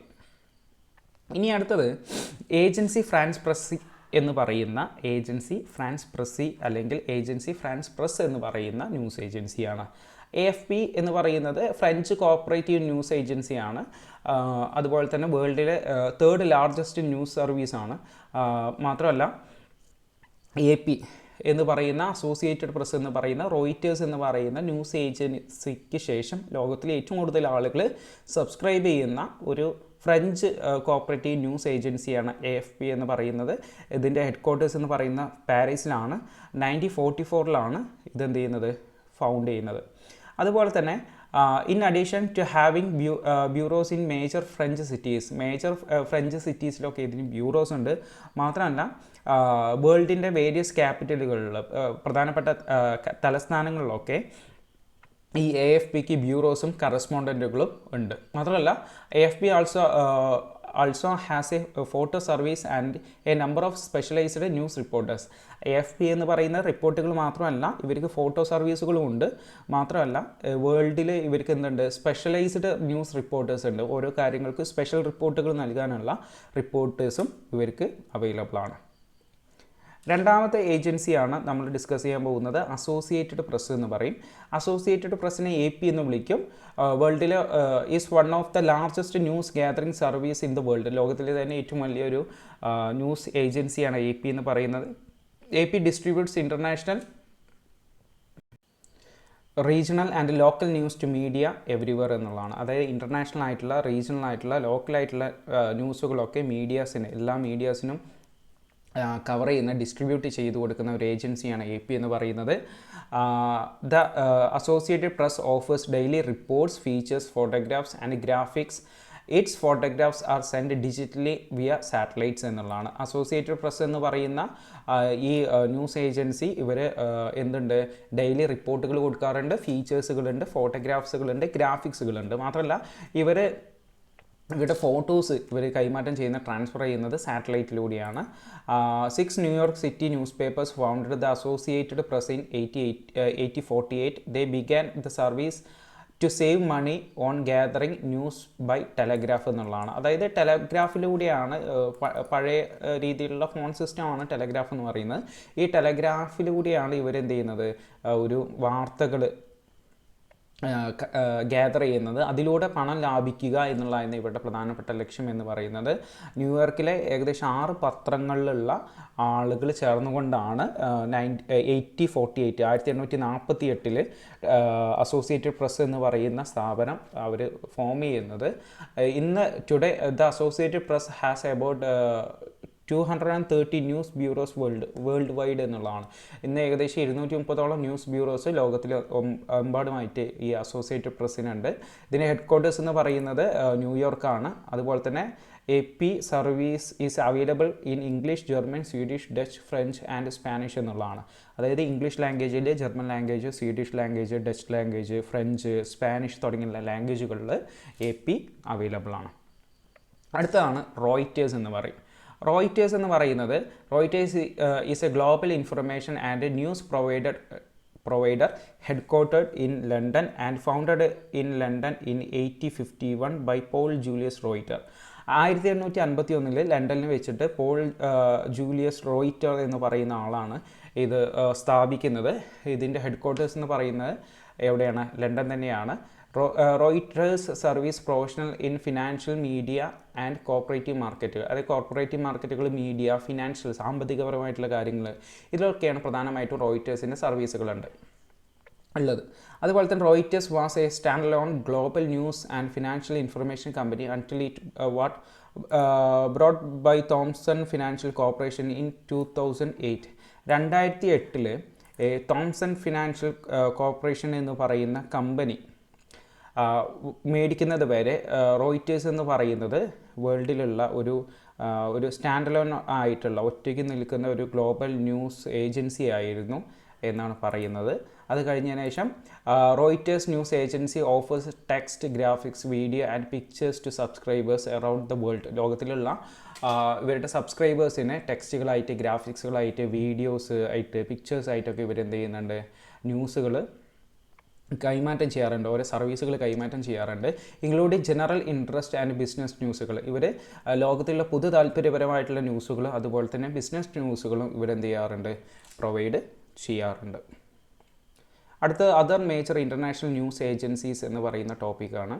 ഇനി അടുത്തത് ഏജൻസി ഫ്രാൻസ് പ്രസ് എന്ന് പറയുന്ന അല്ലെങ്കിൽ ഏജൻസി ഫ്രാൻസ് പ്രസ് എന്ന് പറയുന്ന ന്യൂസ് ഏജൻസിയാണ്. AFP എന്ന് പറയുന്നത് ഫ്രഞ്ച് കോപ്പറേറ്റീവ് ന്യൂസ് ഏജൻസിയാണ്. അതുപോലെ തന്നെ വേൾഡിലെ 3rd ലാർജസ്റ്റ് ന്യൂസ് സർവീസാണ്. മാത്രമല്ല AP എന്ന് പറയുന്ന അസോസിയേറ്റഡ് പ്രസ് എന്ന് പറയുന്ന റോയിറ്റേഴ്സ് എന്ന് പറയുന്ന ന്യൂസ് ഏജൻസിക്ക് ശേഷം ലോകത്തിലെ ഏറ്റവും കൂടുതൽ ആളുകൾ സബ്സ്ക്രൈബ് ചെയ്യുന്ന ഒരു ഫ്രഞ്ച് കോപ്പറേറ്റീവ് ന്യൂസ് ഏജൻസിയാണ് AFP എന്ന് പറയുന്നത്. ഇതിൻ്റെ ഹെഡ് ക്വാർട്ടേഴ്സ് എന്ന് പറയുന്ന പാരീസിലാണ്. 1944 ഇതെന്ത് ചെയ്യുന്നത്, ഫൗണ്ട് ചെയ്യുന്നത്. അതുപോലെ തന്നെ in addition to having bureaus in major French സിറ്റീസിലൊക്കെ ഇതിന് ബ്യൂറോസ് ഉണ്ട്. മാത്രമല്ല വേൾഡിൻ്റെ വേരിയസ് ക്യാപിറ്റലുകളിൽ പ്രധാനപ്പെട്ട തലസ്ഥാനങ്ങളിലൊക്കെ ഈ AFPക്ക് ബ്യൂറോസും കറസ്പോണ്ടൻറ്റുകളും ഉണ്ട്. മാത്രമല്ല AFP also has a photo service and a number of specialized news reporters. AFP എന്ന് പറയുന്ന റിപ്പോർട്ടുകൾ മാത്രമല്ല, ഇവർക്ക് ഫോട്ടോ സർവീസുകളും ഉണ്ട്. മാത്രമല്ല വേൾഡിൽ ഇവർക്ക് എന്തുണ്ട്, സ്പെഷ്യലൈസ്ഡ് ന്യൂസ് റിപ്പോർട്ടേഴ്സ് ഉണ്ട്. ഓരോ കാര്യങ്ങൾക്ക് സ്പെഷ്യൽ റിപ്പോർട്ടുകൾ നൽകാനുള്ള റിപ്പോർട്ടേഴ്സും ഇവർക്ക് അവൈലബിൾ ആണ്. രണ്ടാമത്തെ ഏജൻസിയാണ് നമ്മൾ ഡിസ്കസ് ചെയ്യാൻ പോകുന്നത്, അസോസിയേറ്റഡ് പ്രസ് എന്ന് പറയും. അസോസിയേറ്റഡ് പ്രസ്സിനെ AP എന്ന് വിളിക്കും. വേൾഡിൽ is one of the largest news gathering service in the world. ലോകത്തിലെ തന്നെ ഏറ്റവും വലിയൊരു ന്യൂസ് ഏജൻസിയാണ് AP എന്ന് പറയുന്നത്. AP distributes international, regional and local news to media everywhere എന്നുള്ളതാണ്. അതായത് ഇൻ്റർനാഷണൽ ആയിട്ടുള്ള, റീജിയണൽ ആയിട്ടുള്ള, ലോക്കലായിട്ടുള്ള ന്യൂസുകളൊക്കെ എല്ലാ മീഡിയാസിനും കവർ ചെയ്യുന്ന, ഡിസ്ട്രിബ്യൂട്ട് ചെയ്ത് കൊടുക്കുന്ന ഒരു ഏജൻസിയാണ് AP എന്ന് പറയുന്നത്. The Associated Press offers daily reports, features, photographs and graphics. Its photographs are send digitally via satellites എന്നുള്ളതാണ്. അസോസിയേറ്റഡ് പ്രസ് എന്ന് പറയുന്ന ഈ ന്യൂസ് ഏജൻസി ഇവർ എന്തുണ്ട്, ഡെയിലി റിപ്പോർട്ടുകൾ കൊടുക്കാറുണ്ട്, ഫീച്ചേഴ്സുകളുണ്ട്, ഫോട്ടോഗ്രാഫ്സുകളുണ്ട്, ഗ്രാഫിക്സുകളുണ്ട്. മാത്രമല്ല ഇവരുടെ ഫോട്ടോസ് ഇവർ കൈമാറ്റം ചെയ്യുന്ന, ട്രാൻസ്ഫർ ചെയ്യുന്നത് സാറ്റലൈറ്റിലൂടെയാണ്. 6 New York city newspapers founded the Associated Press in 1848. They began the service to save money on gathering news by telegraph എന്നുള്ളതാണ്. അതായത് ടെലഗ്രാഫിലൂടെയാണ്, പഴയ രീതിയിലുള്ള ഫോൺ സിസ്റ്റമാണ് ടെലഗ്രാഫ് എന്ന് പറയുന്നത്. ഈ ടെലഗ്രാഫിലൂടെയാണ് ഇവരെന്ത് ചെയ്യുന്നത്, ഒരു വാർത്തകൾ ഗ്യാദർ ചെയ്യുന്നത്. അതിലൂടെ പണം ലാഭിക്കുക എന്നുള്ളതായിരുന്നു ഇവരുടെ പ്രധാനപ്പെട്ട ലക്ഷ്യം എന്ന് പറയുന്നത്. ന്യൂയോർക്കിലെ ഏകദേശം 6 പത്രങ്ങളിലുള്ള ആളുകൾ ചേർന്നുകൊണ്ടാണ് 1848 അസോസിയേറ്റഡ് പ്രസ് എന്ന് പറയുന്ന സ്ഥാപനം അവർ ഫോം ചെയ്യുന്നത്. ഇന്ന് today the Associated press has about 230 news bureaus world wide എന്നുള്ളതാണ്. ഇന്ന് ഏകദേശം 230ഓളം ന്യൂസ് ബ്യൂറോസ് ലോകത്തിൽ എമ്പാടുമായിട്ട് ഈ അസോസിയേറ്റഡ് പ്രസ്സിനുണ്ട്. ഇതിൻ്റെ ഹെഡ് ക്വാർട്ടേഴ്സ് എന്ന് പറയുന്നത് ന്യൂയോർക്കാണ്. അതുപോലെ തന്നെ AP service is available in English, German, Swedish, Dutch, French and Spanish എന്നുള്ളതാണ്. അതായത് ഇംഗ്ലീഷ് ലാംഗ്വേജിൽ, German language, Swedish language, Dutch language, French, Spanish തുടങ്ങിയുള്ള ലാംഗ്വേജുകളിൽ AP അവൈലബിൾ ആണ്. അടുത്തതാണ് റോയിറ്റേഴ്സ് എന്ന് പറയും. റോയിറ്റേഴ്സ് എന്ന് പറയുന്നത്, Reuters is a global information and news provider headquartered in London and founded in London in 1851 by Paul Julius Reuter. 1851 ലണ്ടനിൽ വെച്ചിട്ട് Paul Julius റോയിറ്റർ എന്ന് പറയുന്ന ആളാണ് ഇത് സ്ഥാപിക്കുന്നത്. ഇതിൻ്റെ ഹെഡ്ക്വാർട്ടേഴ്സ് എന്ന് പറയുന്നത് എവിടെയാണ്, ലണ്ടൻ തന്നെയാണ്. Reuters service professional in financial, media and corporative മാർക്കറ്റുകൾ. അതായത് കോർപ്പറേറ്റീവ് മാർക്കറ്റുകൾ, മീഡിയ, ഫിനാൻഷ്യൽ, സാമ്പത്തികപരമായിട്ടുള്ള കാര്യങ്ങൾ, ഇതിലൊക്കെയാണ് പ്രധാനമായിട്ടും റോയിറ്റേഴ്സിൻ്റെ സർവീസുകളുണ്ട് ഉള്ളത്. അതുപോലെ തന്നെ Reuters was a stand alone global news and financial information company until it brought by Thomson Financial Corporation in 2008. 2008 Thomson Financial Corporation എന്ന് പറയുന്ന കമ്പനി മേടിക്കുന്നത് വരെ റോയിറ്റേഴ്സ് എന്ന് പറയുന്നത് വേൾഡിലുള്ള ഒരു സ്റ്റാൻഡ് അലോൺ ആയിട്ടുള്ള, ഒറ്റയ്ക്ക് നിൽക്കുന്ന ഒരു ഗ്ലോബൽ ന്യൂസ് ഏജൻസി ആയിരുന്നു എന്നാണ് പറയുന്നത്. അത് കഴിഞ്ഞതിന് ശേഷം Reuters news agency offers text, graphics, video and pictures to subscribers around the world. ലോകത്തിലുള്ള ഇവരുടെ സബ്സ്ക്രൈബേഴ്സിനെ ടെക്സ്റ്റുകളായിട്ട്, ഗ്രാഫിക്സുകളായിട്ട്, വീഡിയോസ് ആയിട്ട്, പിക്ചേഴ്സ് ആയിട്ടൊക്കെ ഇവരെന്ത് ചെയ്യുന്നുണ്ട്, ന്യൂസുകൾ കൈമാറ്റം ചെയ്യാറുണ്ട്, ഓരോ സർവീസുകൾ കൈമാറ്റം ചെയ്യാറുണ്ട്. Including general interest and business ന്യൂസുകൾ. ഇവർ ലോകത്തിലുള്ള പൊതു താല്പര്യപരമായിട്ടുള്ള ന്യൂസുകളും അതുപോലെ തന്നെ ബിസിനസ് ന്യൂസുകളും ഇവരെന്ത് ചെയ്യാറുണ്ട്, പ്രൊവൈഡ് ചെയ്യാറുണ്ട്. അടുത്ത other major international news agencies എന്ന് പറയുന്ന ടോപ്പിക്കാണ്.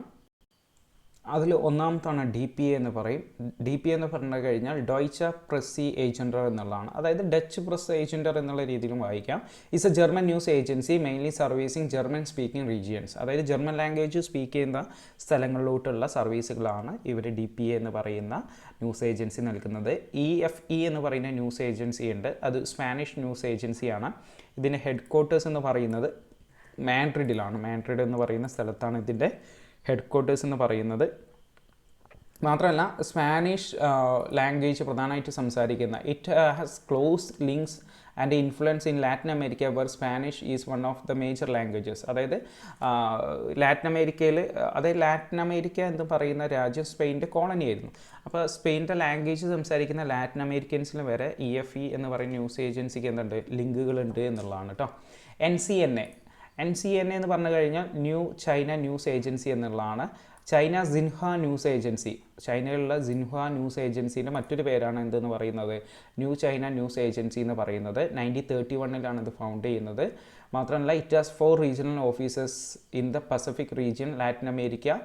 അതിൽ ഒന്നാമത്താണ് DPA എന്ന് പറയും. DPA എന്ന് പറഞ്ഞു കഴിഞ്ഞാൽ ഡോയ്ച്ച പ്രസ്സി ഏജൻഡർ എന്നുള്ളതാണ്. അതായത് ഡച്ച് പ്രസ് ഏജൻഡർ എന്നുള്ള രീതിയിലും വായിക്കാം. Is A German news agency mainly servicing German speaking regions. അതായത് ജർമ്മൻ ലാംഗ്വേജ് സ്പീക്ക് ചെയ്യുന്ന സ്ഥലങ്ങളിലോട്ടുള്ള സർവീസുകളാണ് ഇവർ DPA എന്ന് പറയുന്ന ന്യൂസ് ഏജൻസി നൽകുന്നത്. EFE എന്ന് പറയുന്ന ന്യൂസ് ഏജൻസി ഉണ്ട്, അത് സ്പാനിഷ് ന്യൂസ് ഏജൻസിയാണ്. ഇതിൻ്റെ ഹെഡ് ക്വാർട്ടേഴ്സ് എന്ന് പറയുന്നത് മാഡ്രിഡിലാണ്. മാഡ്രിഡ് എന്ന് പറയുന്ന സ്ഥലത്താണ് ഇതിൻ്റെ ഹെഡ് ക്വാർട്ടേഴ്സ് എന്ന് പറയുന്നത്. മാത്രമല്ല സ്പാനിഷ് ലാംഗ്വേജ് പ്രധാനമായിട്ട് സംസാരിക്കുന്ന, it has close links and influence in Latin America where Spanish is one of the major languages. അതായത് ലാറ്റിൻ അമേരിക്ക എന്ന് പറയുന്ന രാജ്യം സ്പെയിൻ്റെ കോളനി ആയിരുന്നു. അപ്പോൾ സ്പെയിൻ്റെ ലാംഗ്വേജ് സംസാരിക്കുന്ന ലാറ്റിൻ അമേരിക്കൻസിന് വരെ EFE എന്ന് പറയുന്ന ന്യൂസ് ഏജൻസിക്ക് എന്തുണ്ട്, ലിങ്കുകളുണ്ട് എന്നുള്ളതാണ് കേട്ടോ. NCNA എന്ന് പറഞ്ഞു കഴിഞ്ഞാൽ ന്യൂ ചൈന ന്യൂസ് ഏജൻസി എന്നുള്ളതാണ്. ചൈന സിൻഹുവ ന്യൂസ് ഏജൻസി, ചൈനയിലുള്ള സിൻഹുവ ന്യൂസ് ഏജൻസിൻ്റെ മറ്റൊരു പേരാണ് എന്തെന്ന് പറയുന്നത്, ന്യൂ ചൈന ന്യൂസ് ഏജൻസി എന്ന് പറയുന്നത്. 1931 ഇത് ഫൗണ്ട് ചെയ്യുന്നത്. മാത്രമല്ല it has 4 regional offices in the Pacific region, Latin America,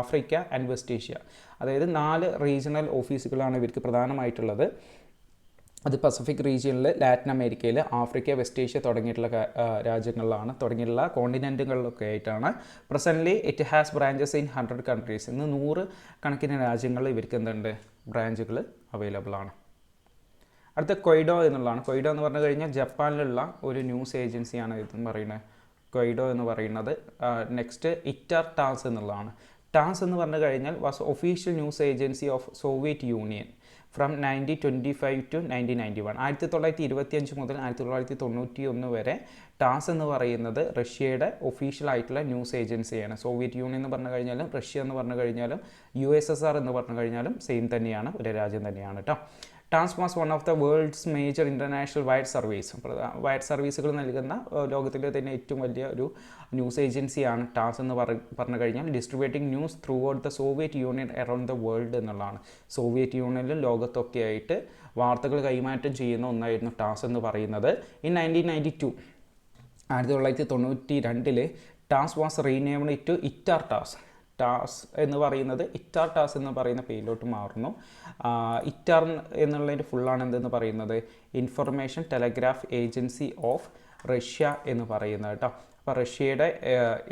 Africa and west Asia. അതായത് 4 റീജിയണൽ ഓഫീസുകളാണ് ഇവർക്ക് പ്രധാനമായിട്ടുള്ളത്. അത് പസഫിക് റീജിയനിൽ, ലാറ്റിൻ അമേരിക്കയിൽ, ആഫ്രിക്ക, വെസ്റ്റ് ഏഷ്യ തുടങ്ങിയിട്ടുള്ള രാജ്യങ്ങളിലാണ്, തുടങ്ങിയിട്ടുള്ള കോണ്ടിനെൻറ്റുകളിലൊക്കെ ആയിട്ടാണ്. Presently it has branches in 100 countries. ഇന്ന് 100 കണക്കിന് രാജ്യങ്ങളിൽ ഇവർക്ക് എന്തുണ്ട്, ബ്രാഞ്ചുകൾ അവൈലബിൾ ആണ്. അടുത്ത കൊയ്ഡോ എന്നുള്ളതാണ്. കൊയ്ഡോ എന്ന് പറഞ്ഞു കഴിഞ്ഞാൽ ജപ്പാനിലുള്ള ഒരു ന്യൂസ് ഏജൻസിയാണ് ഇതെന്ന് പറയുന്നത്, കൊയ്ഡോ എന്ന് പറയുന്നത്. നെക്സ്റ്റ് ഇറ്റർ ടാസ് എന്നുള്ളതാണ്. ടാസ് എന്ന് പറഞ്ഞു കഴിഞ്ഞാൽ was official news agency of Soviet union from 1925 to 1991. 1925 മുതൽ 1991 വരെ ടാസ് എന്ന് പറയുന്നത് റഷ്യയുടെ ഒഫീഷ്യൽ ആയിട്ടുള്ള ന്യൂസ് ഏജൻസിയാണ്. സോവിയറ്റ് യൂണിയൻ എന്ന് പറഞ്ഞു കഴിഞ്ഞാലും റഷ്യ എന്ന് പറഞ്ഞു കഴിഞ്ഞാലും USSR എന്ന് പറഞ്ഞു കഴിഞ്ഞാലും സെയിം തന്നെയാണ്, ഒരു രാജ്യം തന്നെയാണ് കേട്ടോ. TASS was one of the world's major international wire service. Wire സർവീസുകൾ നൽകുന്ന ലോകത്തിലെ തന്നെ ഏറ്റവും വലിയ ഒരു ന്യൂസ് ഏജൻസിയാണ് ടാസ് എന്ന് പറഞ്ഞു കഴിഞ്ഞാൽ. Distributing news throughout the Soviet Union around the world എന്നുള്ളതാണ്. സോവിയറ്റ് യൂണിയനിലും ലോകത്തൊക്കെ ആയിട്ട് വാർത്തകൾ കൈമാറ്റം ചെയ്യുന്ന ഒന്നായിരുന്നു ടാസ് എന്ന് പറയുന്നത്. In 1992, 1992 TASS was renamed to ITAR TASS. TASS എന്ന് പറയുന്നത് ഇറ്റാർ ടാസ് എന്ന് പറയുന്ന പേരിലോട്ട് മാറുന്നു. ഇറ്റാർ എന്നുള്ളതിൻ്റെ ഫുള്ളാണ് എന്തെന്ന് പറയുന്നത്, information telegraph agency of Russia എന്ന് പറയുന്നത് കേട്ടോ. അപ്പോൾ റഷ്യയുടെ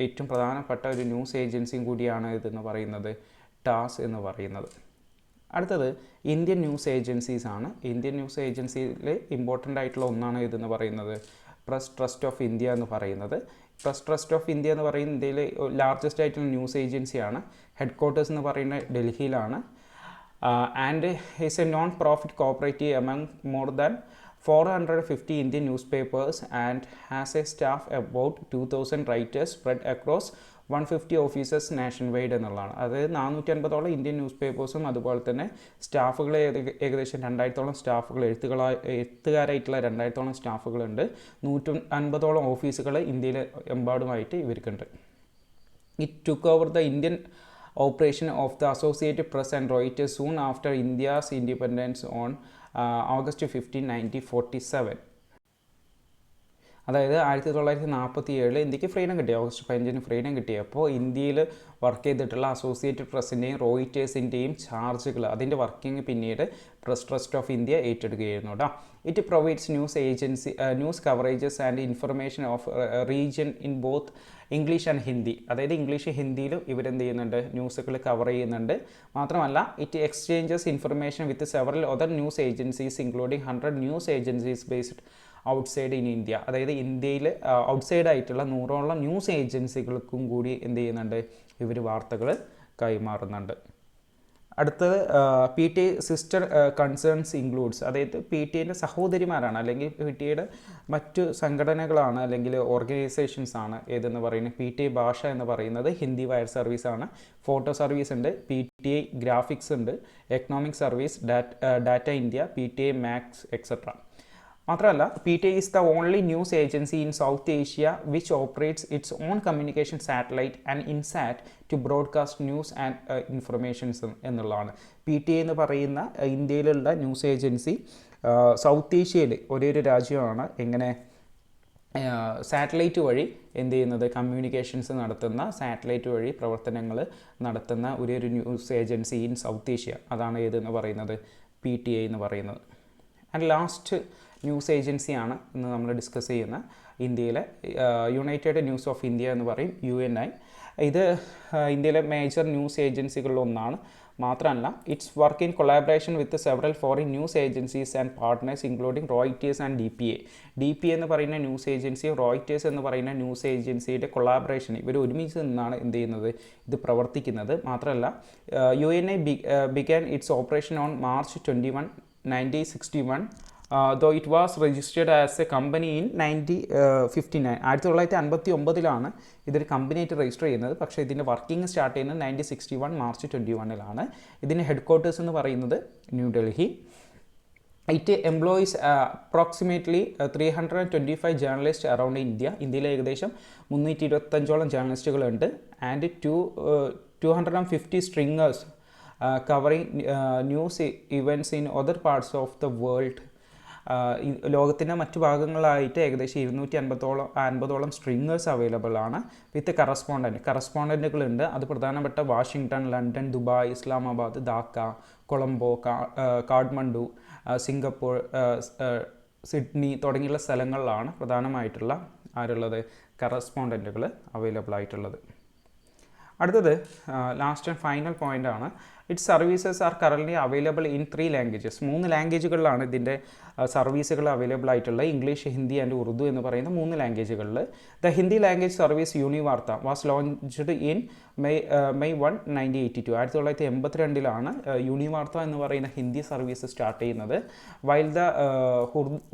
ഏറ്റവും പ്രധാനപ്പെട്ട ഒരു ന്യൂസ് ഏജൻസിയും കൂടിയാണ് ഇതെന്ന് പറയുന്നത്, ടാസ് എന്ന് പറയുന്നത്. അടുത്തത് ഇന്ത്യൻ ന്യൂസ് ഏജൻസീസ് ആണ്. ഇന്ത്യൻ ന്യൂസ് ഏജൻസിയിൽ ഇമ്പോർട്ടൻ്റ് ആയിട്ടുള്ള ഒന്നാണ് ഇതെന്ന് പറയുന്നത് പ്രസ് ട്രസ്റ്റ് ഓഫ് ഇന്ത്യ എന്ന് പറയുന്നത്. പ്രസ് ട്രസ്റ്റ് ഓഫ് ഇന്ത്യ എന്ന് പറയുന്നത് ഇന്ത്യയിലെ ലാർജസ്റ്റ് ആയിട്ടുള്ള ന്യൂസ് ഏജൻസിയാണ്. ഹെഡ് ക്വാർട്ടേഴ്സ് എന്ന് പറയുന്നത് ഡൽഹിയിലാണ്. And is A non profit cooperative among more than 450 Indian newspapers and has a staff about 2,000 writers spread across 150 offices nation wide എന്നുള്ളതാണ്. അതായത് 450ഓളം ഇന്ത്യൻ ന്യൂസ് പേപ്പേഴ്സും അതുപോലെ തന്നെ സ്റ്റാഫുകൾ ഏകദേശം 2000ഓളം സ്റ്റാഫുകൾ, എഴുത്തുകാരായിട്ടുള്ള 2000ഓളം സ്റ്റാഫുകളുണ്ട്. 150ഓളം ഓഫീസുകൾ ഇന്ത്യയിൽ എമ്പാടുമായിട്ട് ഇവർക്കുണ്ട്. It took over the Indian operation of the Associated Press and Reuters soon after India's independence on August 15, 1947. അതായത് 1947 ഇന്ത്യക്ക് ഫ്രീഡം കിട്ടി. ഓഗസ്റ്റ് 15 ഫ്രീഡം കിട്ടിയപ്പോൾ ഇന്ത്യയിൽ വർക്ക് ചെയ്തിട്ടുള്ള അസോസിയേറ്റഡ് പ്രസ്സിൻ്റെയും റോയിറ്റേഴ്സിൻ്റെയും ചാർജുകൾ, അതിൻ്റെ വർക്കിംഗ് പിന്നീട് പ്രസ് ട്രസ്റ്റ് ഓഫ് ഇന്ത്യ ഏറ്റെടുക്കുകയായിരുന്നു കേട്ടോ. It provides news coverages and information of region in both English and Hindi. അതായത് ഇംഗ്ലീഷ് ഹിന്ദിയിലും ഇവരെന്ത് ചെയ്യുന്നുണ്ട്, ന്യൂസുകൾ കവർ ചെയ്യുന്നുണ്ട്. മാത്രമല്ല it exchanges information with several other news agencies including 100 news agencies based outside in India. അതായത് ഇന്ത്യയിൽ ഔട്ട്സൈഡ് ആയിട്ടുള്ള 100ഓളം ന്യൂസ് ഏജൻസികൾക്കും കൂടി എന്ത് ചെയ്യുന്നുണ്ട്, ഇവർ വാർത്തകൾ കൈമാറുന്നുണ്ട്. അടുത്തത് P T A sister concerns includes, അതായത് പി ടി എൻ്റെ സഹോദരിമാരാണ് അല്ലെങ്കിൽ പി ടി എയുടെ മറ്റു സംഘടനകളാണ് അല്ലെങ്കിൽ ഓർഗനൈസേഷൻസ് ആണ് ഏതെന്ന് പറയുന്നത്. പി ടി എ ഭാഷ എന്ന് പറയുന്നത് ഹിന്ദി വയർ സർവീസ് ആണ്, ഫോട്ടോ സർവീസ് ഉണ്ട്, പി ടി എ ഗ്രാഫിക്സ് ഉണ്ട്, economic service, data India, P T A max etcetera. മാത്രമല്ല P T A is the only news agency in South Asia which operates its own communication satellite and INSAT to broadcast news and informations എന്നുള്ളതാണ്. P T A എന്ന് പറയുന്ന ഇന്ത്യയിലുള്ള news agency south ഏഷ്യയിൽ ഒരേ ഒരു രാജ്യമാണ് എങ്ങനെ സാറ്റലൈറ്റ് വഴി എന്ത് ചെയ്യുന്നത്, കമ്മ്യൂണിക്കേഷൻസ് നടത്തുന്ന, സാറ്റലൈറ്റ് വഴി പ്രവർത്തനങ്ങൾ നടത്തുന്ന ഒരേ ഒരു news agency in South Asia. അതാണ് ഏതെന്ന് പറയുന്നത്, പി ടി എ എന്ന് പറയുന്നത്. ആൻഡ് ലാസ്റ്റ് ന്യൂസ് ഏജൻസിയാണ് ഇന്ന് നമ്മൾ ഡിസ്കസ് ചെയ്യുന്ന ഇന്ത്യയിലെ യുണൈറ്റഡ് ന്യൂസ് ഓഫ് ഇന്ത്യ എന്ന് പറയും, UNI. ഇത് ഇന്ത്യയിലെ മേജർ ന്യൂസ് ഏജൻസികളിലൊന്നാണ്. മാത്രമല്ല it's work in collaboration with several foreign news agencies and partners including Reuters and DPA എന്ന് പറയുന്ന ന്യൂസ് ഏജൻസി, റോയിറ്റേഴ്സ് എന്ന് പറയുന്ന ന്യൂസ് ഏജൻസിയുടെ കൊളാബറേഷൻ, ഇവർ ഒരുമിച്ച് നിന്നാണ് എന്ത് ചെയ്യുന്നത്, ഇത് പ്രവർത്തിക്കുന്നത്. മാത്രമല്ല UNI began its operation on March 21, 1961. Though it was registered as a company in 1959. 1959 ഇതൊരു കമ്പനിയായിട്ട് രജിസ്റ്റർ ചെയ്യുന്നത്. പക്ഷേ ഇതിൻ്റെ വർക്കിംഗ് സ്റ്റാർട്ട് ചെയ്യുന്നത് 1961 മാർച്ച് 21 ഇതിൻ്റെ ഹെഡ് ക്വാർട്ടേഴ്സ് എന്ന് പറയുന്നത് New Delhi. It employees approximately 325 journalist around India. ഇന്ത്യയിൽ ഏകദേശം 325ഓളം ജേർണലിസ്റ്റുകളുണ്ട്. And 250 സ്ട്രിങ്ങേഴ്സ് covering news events in other parts of the world. ലോകത്തിൻ്റെ മറ്റു ഭാഗങ്ങളായിട്ട് ഏകദേശം 250ഓളം സ്ട്രിങ്ങേഴ്സ് അവൈലബിൾ ആണ്. വിത്ത് കറസ്പോണ്ടൻറ്റുകളുണ്ട്. അത് പ്രധാനപ്പെട്ട Washington, London, Dubai, Islamabad, Dhaka, Colombo, Kathmandu, Singapore, Sydney തുടങ്ങിയുള്ള സ്ഥലങ്ങളിലാണ് പ്രധാനമായിട്ടുള്ള ആരുള്ളത്, കറസ്പോണ്ടൻറ്റുകൾ അവൈലബിൾ ആയിട്ടുള്ളത്. അടുത്തത് ലാസ്റ്റ് ആൻഡ് ഫൈനൽ പോയിൻ്റ് ആണ്. It's services are currently available in 3 languages. 3 ലാംഗ്വേജുകളിലാണ് ഇതിൻ്റെ സർവീസുകൾ അവൈലബിൾ ആയിട്ടുള്ളത്. ഇംഗ്ലീഷ്, ഹിന്ദി ആൻഡ് ഉറുദു എന്ന് പറയുന്ന 3 ലാംഗ്വേജുകളിൽ. The Hindi language service Univarta was launched in May 1, 1982. 1982 Univarta എന്ന് പറയുന്ന ഹിന്ദി സർവീസ് സ്റ്റാർട്ട് ചെയ്യുന്നത്. While the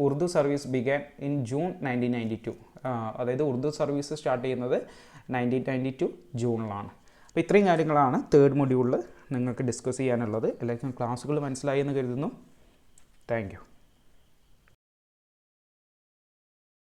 Urdu service began in June 1992. അതായത് ഉറുദു സർവീസ് സ്റ്റാർട്ട് ചെയ്യുന്നത് 1992 ജൂണിലാണ്. അപ്പോൾ ഇത്രയും കാര്യങ്ങളാണ് തേർഡ് മൊഡ്യൂളിൽ നിങ്ങൾക്ക് ഡിസ്കസ് ചെയ്യാനുള്ളത്. എല്ലാവർക്കും ക്ലാസ്സുകൾ മനസ്സിലായി എന്ന് കരുതുന്നു. Thank you.